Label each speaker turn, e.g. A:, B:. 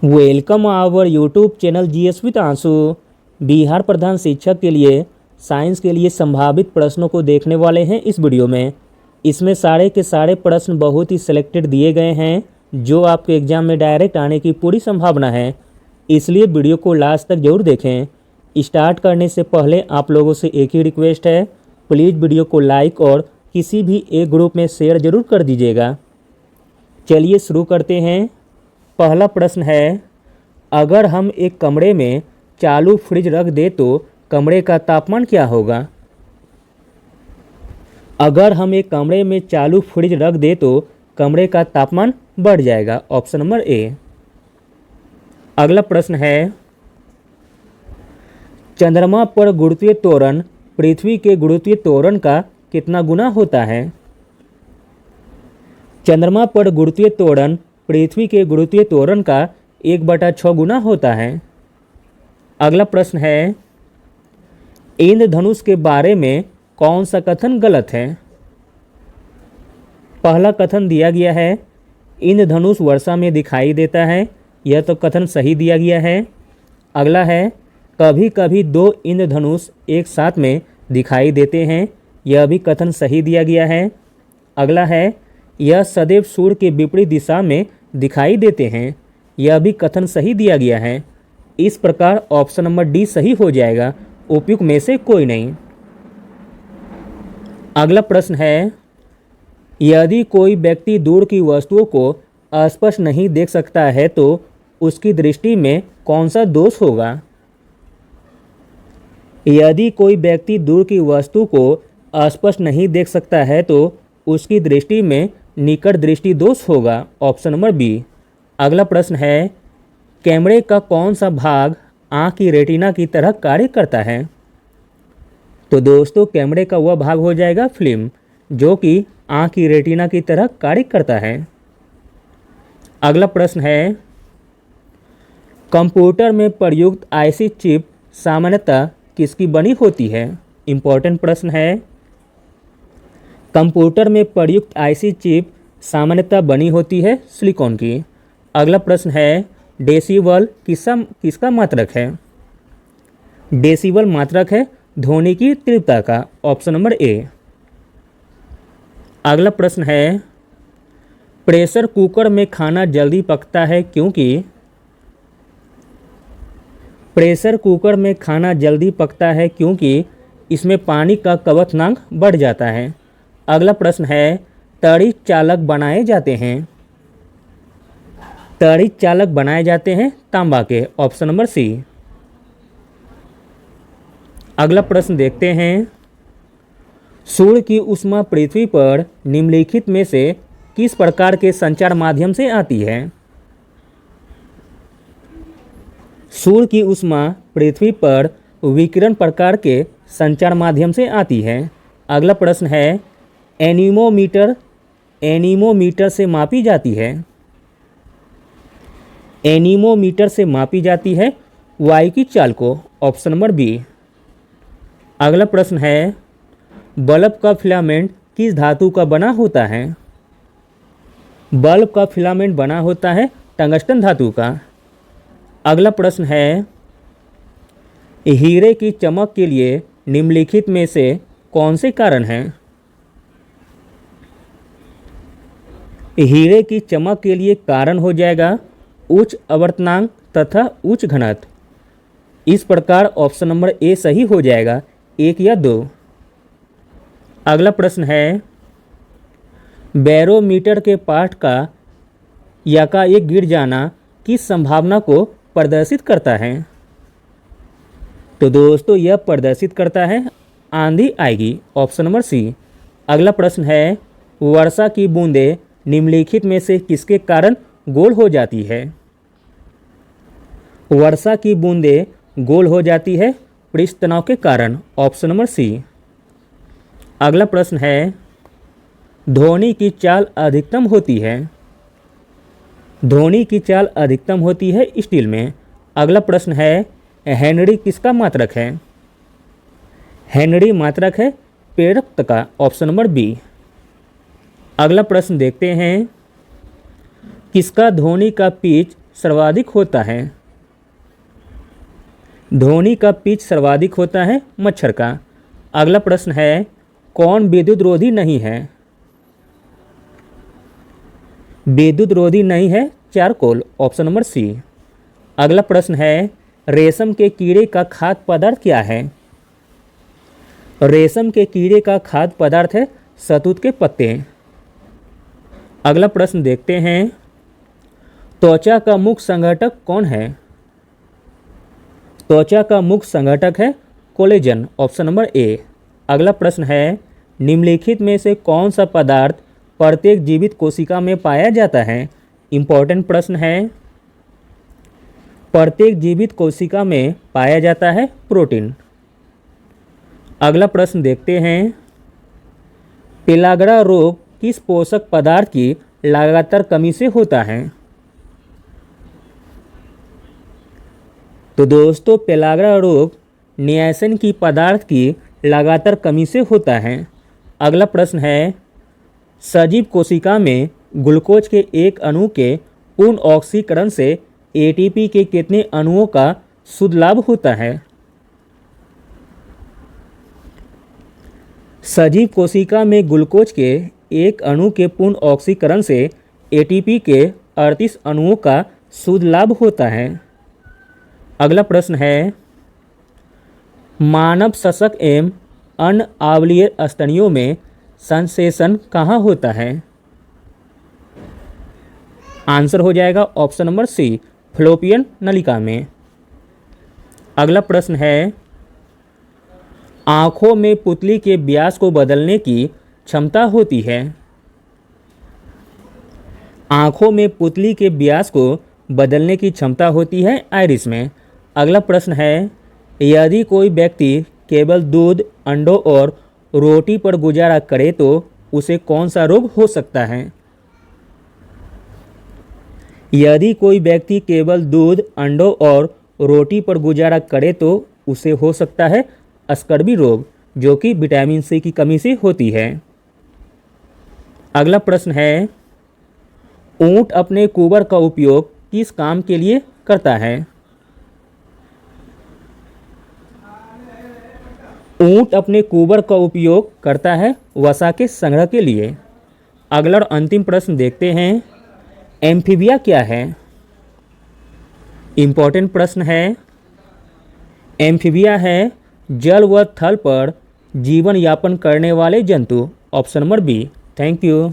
A: Welcome our YouTube channel GS with Aansu. Bihar प्रधान शिक्षक के लिए साइंस के लिए संभावित प्रश्नों को देखने वाले हैं इस वीडियो में। इसमें सारे के सारे प्रश्न बहुत ही सिलेक्टेड दिए गए हैं जो आपके एग्जाम में डायरेक्ट आने की पूरी संभावना है, इसलिए वीडियो को लास्ट तक जरूर देखें। स्टार्ट करने से पहले आप लोगों से एक ही रिक्वेस्ट है, प्लीज़ वीडियो को लाइक और किसी भी एक ग्रुप में शेयर जरूर कर दीजिएगा। चलिए शुरू करते हैं। पहला प्रश्न है, अगर हम एक कमरे में चालू फ्रिज रख दें तो कमरे का तापमान क्या होगा? अगर हम एक कमरे में चालू फ्रिज रख दें तो कमरे का तापमान बढ़ जाएगा, ऑप्शन नंबर ए। अगला प्रश्न है, चंद्रमा पर गुरुत्वीय त्वरण पृथ्वी के गुरुत्वीय त्वरण का कितना गुना होता है? चंद्रमा पर गुरुत्वीय त्वरण पृथ्वी के गुरुत्वीय त्वरण का 1/6 गुना होता है। अगला प्रश्न है, इंद्रधनुष के बारे में कौन सा कथन गलत है? पहला कथन दिया गया है, इंद्रधनुष वर्षा में दिखाई देता है, यह तो कथन सही दिया गया है। अगला है, कभी कभी 2 इंद्रधनुष एक साथ में दिखाई देते हैं, यह भी कथन सही दिया गया है। अगला है, यह सदैव सूर्य के विपरीत दिशा में दिखाई देते हैं, यह भी कथन सही दिया गया है। इस प्रकार ऑप्शन नंबर डी सही हो जाएगा, उपयुक्त में से कोई नहीं। अगला प्रश्न है, यदि कोई व्यक्ति दूर की वस्तुओं को स्पष्ट नहीं देख सकता है तो उसकी दृष्टि में कौन सा दोष होगा? यदि कोई व्यक्ति दूर की वस्तु को स्पष्ट नहीं देख सकता है तो उसकी दृष्टि में निकट दृष्टि दोष होगा, ऑप्शन नंबर बी। अगला प्रश्न है, कैमरे का कौन सा भाग आँख की रेटिना की तरह कार्य करता है? तो दोस्तों कैमरे का वह भाग हो जाएगा फिल्म, जो कि आँख की रेटिना की तरह कार्य करता है। अगला प्रश्न है, कंप्यूटर में प्रयुक्त आईसी चिप सामान्यतः किसकी बनी होती है? इंपॉर्टेंट प्रश्न है। कंप्यूटर में प्रयुक्त आईसी चिप सामान्यतः बनी होती है सिलिकॉन की। अगला प्रश्न है, डेसिबल किसका मात्रक है? डेसिबल मात्रक है ध्वनि की तीव्रता का, ऑप्शन नंबर ए। अगला प्रश्न है, प्रेशर कुकर में खाना जल्दी पकता है क्योंकि? प्रेशर कुकर में खाना जल्दी पकता है क्योंकि इसमें पानी का क्वथनांक बढ़ जाता है। अगला प्रश्न है, त्वरित चालक बनाए जाते हैं। त्वरित चालक बनाए जाते हैं तांबा के, ऑप्शन नंबर सी। अगला प्रश्न देखते हैं, सूर्य की ऊष्मा पृथ्वी पर निम्नलिखित में से किस प्रकार के संचार माध्यम से आती है? सूर्य की ऊष्मा पृथ्वी पर विकिरण प्रकार के संचार माध्यम से आती है। अगला प्रश्न है, एनीमोमीटर से मापी जाती है। एनीमोमीटर से मापी जाती है वायु की चाल को, ऑप्शन नंबर बी। अगला प्रश्न है, बल्ब का फिलामेंट किस धातु का बना होता है? बल्ब का फिलामेंट बना होता है टंगस्टन धातु का। अगला प्रश्न है, हीरे की चमक के लिए निम्नलिखित में से कौन से कारण हैं? हीरे की चमक के लिए कारण हो जाएगा उच्च आवर्तनांक तथा उच्च घनत्व। इस प्रकार ऑप्शन नंबर ए सही हो जाएगा, 1 या 2। अगला प्रश्न है, बैरोमीटर के पाठ का एक गिर जाना किस संभावना को प्रदर्शित करता है? तो दोस्तों यह प्रदर्शित करता है आंधी आएगी, ऑप्शन नंबर सी। अगला प्रश्न है, वर्षा की बूंदें निम्नलिखित में से किसके कारण गोल हो जाती है? वर्षा की बूंदें गोल हो जाती है पृष्ठ तनाव के कारण, ऑप्शन नंबर सी। अगला प्रश्न है, ध्वनि की चाल अधिकतम होती है। ध्वनि की चाल अधिकतम होती है स्टील में। अगला प्रश्न है, हेनरी किसका मात्रक है? हेनरी मात्रक है प्रेरकत्व का, ऑप्शन नंबर बी। अगला प्रश्न देखते हैं, किसका ध्वनि का पिच सर्वाधिक होता है? धोनी का पिच सर्वाधिक होता है मच्छर का। अगला प्रश्न है, कौन विद्युत रोधी नहीं है? विद्युत रोधी नहीं है चारकोल, ऑप्शन नंबर सी। अगला प्रश्न है, रेशम के कीड़े का खाद्य पदार्थ क्या है? रेशम के कीड़े का खाद्य पदार्थ है शहतूत के पत्ते। अगला प्रश्न देखते हैं, त्वचा का मुख्य संघटक कौन है? त्वचा का मुख्य संघटक है कोलेजन, ऑप्शन नंबर ए। अगला प्रश्न है, निम्नलिखित में से कौन सा पदार्थ प्रत्येक जीवित कोशिका में पाया जाता है? इंपॉर्टेंट प्रश्न है। प्रत्येक जीवित कोशिका में पाया जाता है प्रोटीन। अगला प्रश्न देखते हैं, पेलाग्रा रोग किस पोषक पदार्थ की लगातार कमी से होता है? तो दोस्तों, पेलाग्रा रोग नियासिन की पदार्थ की लगातार कमी से होता है। अगला प्रश्न है, सजीव कोशिका में ग्लूकोज के एक अणु के पूर्ण ऑक्सीकरण से एटीपी के कितने अणुओं का शुद्ध लाभ होता है? सजीव कोशिका में ग्लूकोज के एक अणु के पूर्ण ऑक्सीकरण से एटीपी के 38 अणुओं का शुद्ध लाभ होता है। अगला प्रश्न है, मानव शशक एवं अन्य आवलीय स्तनियों में संसेचन कहाँ होता है? आंसर हो जाएगा ऑप्शन नंबर सी, फ्लोपियन नलिका में। अगला प्रश्न है, आँखों में पुतली के व्यास को बदलने की क्षमता होती है? आँखों में पुतली के व्यास को बदलने की क्षमता होती है आइरिस में। अगला प्रश्न है, यदि कोई व्यक्ति केवल दूध, अंडों और रोटी पर गुजारा करे तो उसे कौन सा रोग हो सकता है? यदि कोई व्यक्ति केवल दूध, अंडों और रोटी पर गुजारा करे तो उसे हो सकता है स्कर्वी रोग, जो कि विटामिन सी की कमी से होती है। अगला प्रश्न है, ऊंट अपने कुबर का उपयोग किस काम के लिए करता है? ऊंट अपने कुबर का उपयोग करता है वसा के संग्रह के लिए। अगला और अंतिम प्रश्न देखते हैं, एम्फीबिया क्या है? इंपॉर्टेंट प्रश्न है। एम्फीबिया है जल व थल पर जीवन यापन करने वाले जंतु, option number B. Thank you.